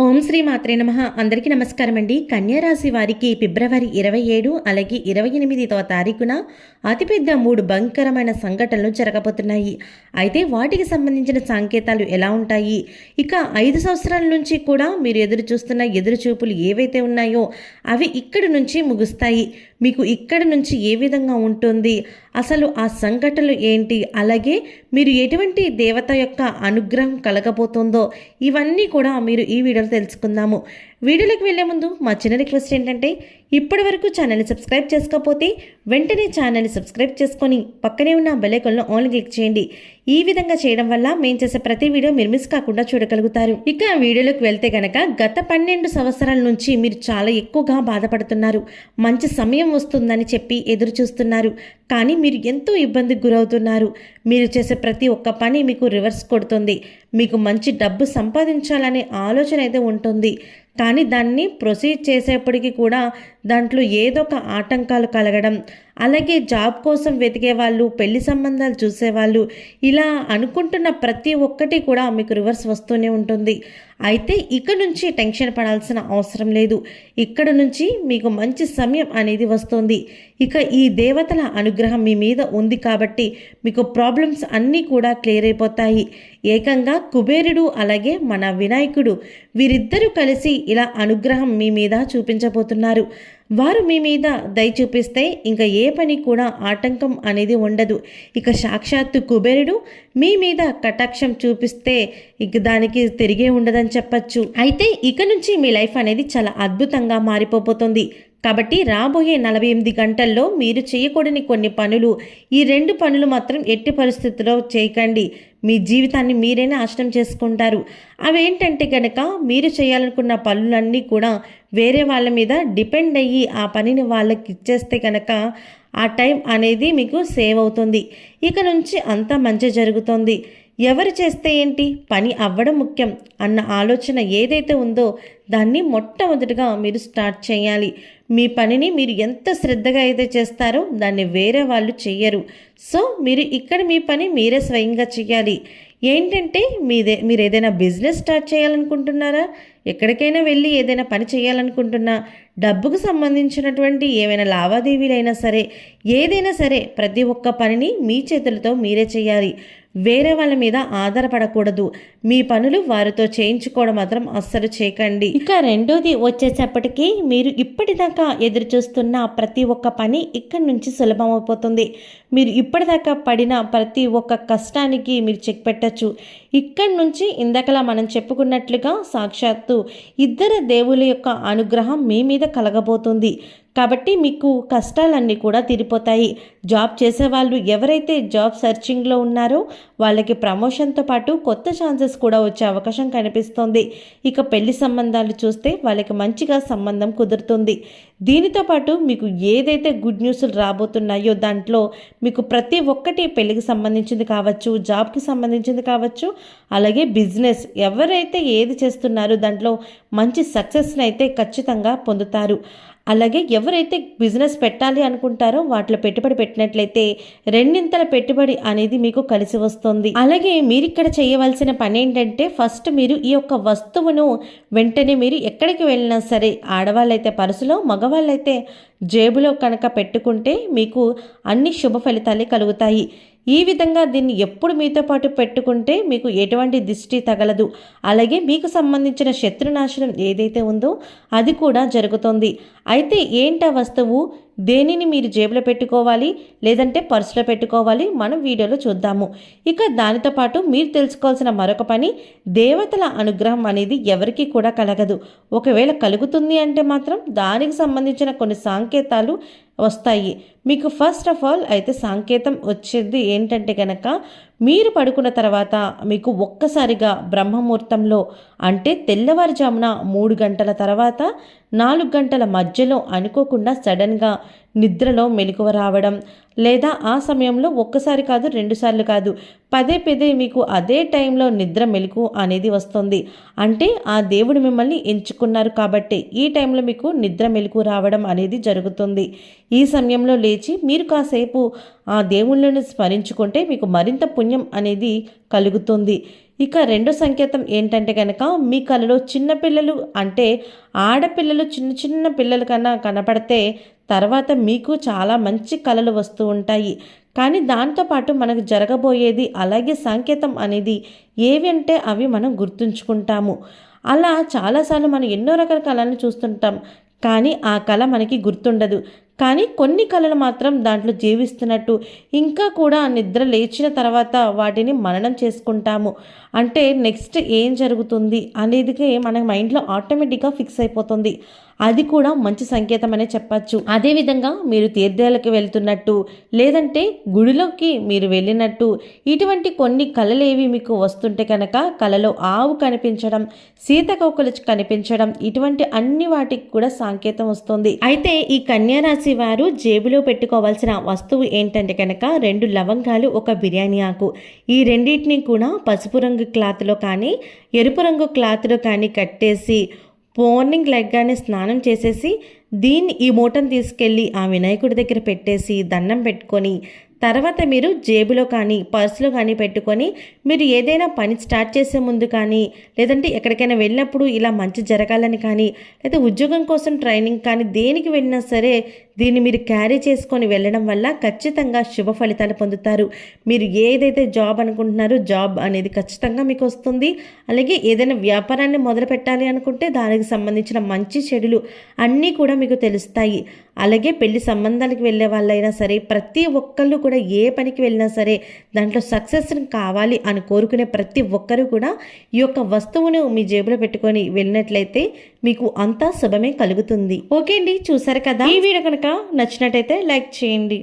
ఓం శ్రీ మాత్రే నమః. అందరికీ నమస్కారం అండి. కన్యారాశి వారికి ఫిబ్రవరి 27 అలాగే 28వ తారీఖున అతిపెద్ద 3 భయంకరమైన సంఘటనలు జరగబోతున్నాయి. అయితే వాటికి సంబంధించిన సంకేతాలు ఎలా ఉంటాయి, ఇక 5 సంవత్సరాల నుంచి కూడా మీరు ఎదురు చూస్తున్న ఎదురుచూపులు ఏవైతే ఉన్నాయో అవి ఇక్కడి నుంచి ముగుస్తాయి. మీకు ఇక్కడ నుంచి ఏ విధంగా ఉంటుంది, అసలు ఆ సంఘటనలు ఏంటి, అలాగే మీరు ఎటువంటి దేవత యొక్క అనుగ్రహం కలగబోతుందో ఇవన్నీ కూడా మీరు ఈ వీడియోలో తెలుసుకుందాము. వీడియోలోకి వెళ్లే ముందు మా చిన్న రిక్వెస్ట్ ఏంటంటే ఇప్పటి వరకు ఛానల్ని సబ్స్క్రైబ్ చేసుకోకపోతే వెంటనే ఛానల్ని సబ్స్క్రైబ్ చేసుకొని పక్కనే ఉన్న బెల్ ఐకాన్లో ఆల్ క్లిక్ చేయండి. ఈ విధంగా చేయడం వల్ల మేము చేసే ప్రతి వీడియో మీరు మిస్ కాకుండా చూడగలుగుతారు. ఇక వీడియోలోకి వెళ్తే గనక గత 12 సంవత్సరాల నుంచి మీరు చాలా ఎక్కువగా బాధపడుతున్నారు. మంచి సమయం వస్తుందని చెప్పి ఎదురు చూస్తున్నారు, కానీ మీరు ఎంతో ఇబ్బందికి గురవుతున్నారు. మీరు చేసే ప్రతి ఒక్క పని మీకు రివర్స్ కొడుతుంది. మీకు మంచి డబ్బు సంపాదించాలనే ఆలోచన అయితే ఉంటుంది, కానీ దాన్ని ప్రొసీడ్ చేసేప్పటికీ కూడా దాంట్లో ఏదో ఒక ఆటంకాలు కలగడం, అలాగే జాబ్ కోసం వెతికే వాళ్ళు, పెళ్లి సంబంధాలు చూసేవాళ్ళు, ఇలా అనుకుంటున్న ప్రతి ఒక్కటి కూడా మీకు రివర్స్ వస్తూనే ఉంటుంది. అయితే ఇక నుంచి టెన్షన్ పడాల్సిన అవసరం లేదు. ఇక్కడ నుంచి మీకు మంచి సమయం అనేది వస్తుంది. ఇక ఈ దేవతల అనుగ్రహం మీ మీద ఉంది కాబట్టి మీకు ప్రాబ్లమ్స్ అన్నీ కూడా క్లియర్ అయిపోతాయి. ఏకంగా కుబేరుడు అలాగే మన వినాయకుడు వీరిద్దరూ కలిసి ఇలా అనుగ్రహం మీ మీద చూపించబోతున్నారు. వారు మీ మీద దయ చూపిస్తే ఇంకా ఏ పని కూడా ఆటంకం అనేది ఉండదు. ఇక సాక్షాత్తు కుబేరుడు మీ మీద కటాక్షం చూపిస్తే ఇక దానికి తిరిగే ఉండదని చెప్పచ్చు. అయితే ఇక నుంచి మీ లైఫ్ అనేది చాలా అద్భుతంగా మారిపోతుంది. కాబట్టి రాబోయే 48 గంటల్లో మీరు చేయకూడని కొన్ని పనులు, ఈ 2 పనులు మాత్రం ఎట్టి పరిస్థితుల్లో చేయకండి. మీ జీవితాన్ని మీరే నాశనం చేసుకుంటారు. అవేంటంటే కనుక మీరు చేయాలనుకున్న పనులన్నీ కూడా వేరే వాళ్ళ మీద డిపెండ్ అయ్యి ఆ పనిని వాళ్ళకి ఇచ్చేస్తే కనుక ఆ టైం అనేది మీకు సేవ్ అవుతుంది. ఇక నుంచి అంతా మంచి జరుగుతుంది. ఎవరు చేస్తే ఏంటి, పని అవ్వడం ముఖ్యం అన్న ఆలోచన ఏదైతే ఉందో దాన్ని మొట్టమొదటిగా మీరు స్టార్ట్ చేయాలి. మీ పనిని మీరు ఎంత శ్రద్ధగా అయితే చేస్తారో దాన్ని వేరే వాళ్ళు చెయ్యరు. సో మీరు ఇక్కడ మీ పని మీరే స్వయంగా చేయాలి. ఏంటంటే మీరు ఏదైనా బిజినెస్ స్టార్ట్ చేయాలనుకుంటున్నారా, ఎక్కడికైనా వెళ్ళి ఏదైనా పని చేయాలనుకుంటున్నా, డబ్బుకు సంబంధించినటువంటి ఏమైనా లావాదేవీలైనా సరే, ఏదైనా సరే ప్రతి ఒక్క పనిని మీ చేతులతో మీరే చేయాలి. వేరే వాళ్ళ మీద ఆధారపడకూడదు. మీ పనులు వారితో చేయించుకోవడం మాత్రం అస్సలు చేయకండి. ఇక రెండోది వచ్చేసప్పటికీ మీరు ఇప్పటిదాకా ఎదురు చూస్తున్న ప్రతి ఒక్క పని ఇక్కడి నుంచి సులభం అయిపోతుంది. మీరు ఇప్పటిదాకా పడిన ప్రతి ఒక్క కష్టానికి మీరు చెక్ పెట్టచ్చు. ఇక్కడి నుంచి ఇందాకలా మనం చెప్పుకున్నట్లుగా సాక్షాత్తు ఇద్దరు దేవుల యొక్క అనుగ్రహం మీ మీద కలగబోతుంది. కాబట్టి మీకు కష్టాలన్నీ కూడా తీరిపోతాయి. జాబ్ చేసేవాళ్ళు ఎవరైతే జాబ్ సర్చింగ్లో ఉన్నారో వాళ్ళకి ప్రమోషన్తో పాటు కొత్త ఛాన్సెస్ కూడా వచ్చే అవకాశం కనిపిస్తుంది. ఇక పెళ్లి సంబంధాలు చూస్తే వాళ్ళకి మంచిగా సంబంధం కుదురుతుంది. దీనితో పాటు మీకు ఏదైతే గుడ్ న్యూస్లు రాబోతున్నాయో దాంట్లో మీకు ప్రతి ఒక్కటి పెళ్లికి సంబంధించింది కావచ్చు, జాబ్కి సంబంధించింది కావచ్చు, అలాగే బిజినెస్ ఎవరైతే ఏది చేస్తున్నారో దాంట్లో మంచి సక్సెస్ని అయితే ఖచ్చితంగా పొందుతారు. అలాగే ఎవరైతే బిజినెస్ పెట్టాలి అనుకుంటారో వాటిలో పెట్టుబడి పెట్టినట్లయితే రెండింతల పెట్టుబడి అనేది మీకు కలిసి వస్తుంది. అలాగే మీరు ఇక్కడ చేయవలసిన పని ఏంటంటే ఫస్ట్ మీరు ఈ యొక్క వస్తువును వెంటనే మీరు ఎక్కడికి వెళ్ళినా సరే, ఆడవాళ్ళైతే పర్సులో, మగవాళ్ళైతే జేబులో కనుక పెట్టుకుంటే మీకు అన్ని శుభ ఫలితాలే కలుగుతాయి. ఈ విధంగా దీన్ని ఎప్పుడు మీతో పాటు పెట్టుకుంటే మీకు ఎటువంటి దిష్టి తగలదు. అలాగే మీకు సంబంధించిన శత్రునాశనం ఏదైతే ఉందో అది కూడా జరుగుతుంది. అయితే ఏంటా వస్తువు, దేనిని మీరు జేబులో పెట్టుకోవాలి లేదంటే పర్సులో పెట్టుకోవాలి, మనం వీడియోలో చూద్దాము. ఇక దానితో పాటు మీరు తెలుసుకోవాల్సిన మరొక పని, దేవతల అనుగ్రహం అనేది ఎవరికీ కూడా కలగదు. ఒకవేళ కలుగుతుంది అంటే మాత్రం దానికి సంబంధించిన కొన్ని సంకేతాలు వస్తాయి. మీకు ఫస్ట్ ఆఫ్ ఆల్ అయితే సంకేతం వచ్చేది ఏంటంటే కనుక మీరు పడుకున్న తర్వాత మీకు ఒక్కసారిగా బ్రహ్మముహూర్తంలో అంటే తెల్లవారుజామున 3 గంటల తర్వాత 4 గంటల మధ్యలో అనుకోకుండా సడన్గా నిద్రలో మెలకువ రావడం, లేదా ఆ సమయంలో ఒక్కసారి కాదు 2 సార్లు కాదు పదే పదే మీకు అదే టైంలో నిద్ర మెలకు అనేది వస్తుంది. అంటే ఆ దేవుడు మిమ్మల్ని ఎంచుకున్నారు కాబట్టి ఈ టైంలో మీకు నిద్ర మెలకు రావడం అనేది జరుగుతుంది. ఈ సమయంలో లేచి మీరు కాసేపు ఆ దేవుళ్ళను స్మరించుకుంటే మీకు మరింత పుణ్యం అనేది కలుగుతుంది. ఇక రెండో సంకేతం ఏంటంటే కనుక మీ కలలో చిన్నపిల్లలు అంటే ఆడపిల్లలు చిన్న చిన్న పిల్లల కన్నా కనపడితే తర్వాత మీకు చాలా మంచి కలలు వస్తూ ఉంటాయి. కానీ దాంతోపాటు మనకు జరగబోయేది అలాగే సంకేతం అనేది ఏవి అంటే అవి మనం గుర్తుంచుకుంటాము. అలా చాలాసార్లు మనం ఎన్నో రకాల కళలను చూస్తుంటాం, కానీ ఆ కళ మనకి గుర్తుండదు. కానీ కొన్ని కళలు మాత్రం దాంట్లో జీవిస్తున్నట్టు ఇంకా కూడా నిద్ర లేచిన తర్వాత వాటిని మననం చేసుకుంటాము. అంటే నెక్స్ట్ ఏం జరుగుతుంది అనేది మన మైండ్లో ఆటోమేటిక్గా ఫిక్స్ అయిపోతుంది. అది కూడా మంచి సంకేతం అనే చెప్పచ్చు. అదేవిధంగా మీరు తీర్థాలకు వెళ్తున్నట్టు, లేదంటే గుడిలోకి మీరు వెళ్ళినట్టు ఇటువంటి కొన్ని కళలేవి మీకు వస్తుంటే కనుక కళలో ఆవు కనిపించడం, సీతకోకలు కనిపించడం ఇటువంటి అన్ని వాటికి కూడా సంకేతం వస్తుంది. అయితే ఈ కన్యా రాశి వారు జేబులో పెట్టుకోవాల్సిన వస్తువు ఏంటంటే కనుక 2 లవంగాలు, 1 బిర్యానీ ఆకు. ఈ రెండింటిని కూడా పసుపు రంగు క్లాత్లో కానీ ఎరుపు రంగు క్లాత్లో కానీ కట్టేసి మార్నింగ్ లెగ్గానే స్నానం చేసేసి ఈ మూటను తీసుకెళ్ళి ఆ వినాయకుడి దగ్గర పెట్టేసి దండం పెట్టుకొని తర్వాత మీరు జేబులో కానీ పర్సులో కానీ పెట్టుకొని మీరు ఏదైనా పని స్టార్ట్ చేసే ముందు కానీ లేదంటే ఎక్కడికైనా వెళ్ళినప్పుడు ఇలా మంచి జరగాలని కానీ లేదా ఉద్యోగం కోసం ట్రైనింగ్ కానీ దేనికి వెళ్ళినా సరే దీన్ని మీరు క్యారీ చేసుకొని వెళ్ళడం వల్ల ఖచ్చితంగా శుభ ఫలితాలు పొందుతారు. మీరు ఏదైతే జాబ్ అనుకుంటున్నారో జాబ్ అనేది ఖచ్చితంగా మీకు వస్తుంది. అలాగే ఏదైనా వ్యాపారాన్ని మొదలు పెట్టాలి అనుకుంటే దానికి సంబంధించిన మంచి చెడులు అన్నీ కూడా మీకు తెలుస్తాయి. అలాగే పెళ్లి సంబంధాలకు వెళ్ళే వాళ్ళైనా సరే ప్రతి ఒక్కళ్ళు కూడా ఏ పనికి వెళ్ళినా సరే దాంట్లో సక్సెస్ కావాలి అని కోరుకునే ప్రతి ఒక్కరూ కూడా ఈ యొక్క వస్తువును మీ జేబులో పెట్టుకొని వెళ్ళినట్లయితే మీకు అంతా శుభమే కలుగుతుంది. ఓకే అండి, చూసారు కదా. ఈ వీడియో కనుక నచ్చినట్టయితే లైక్ చేయండి.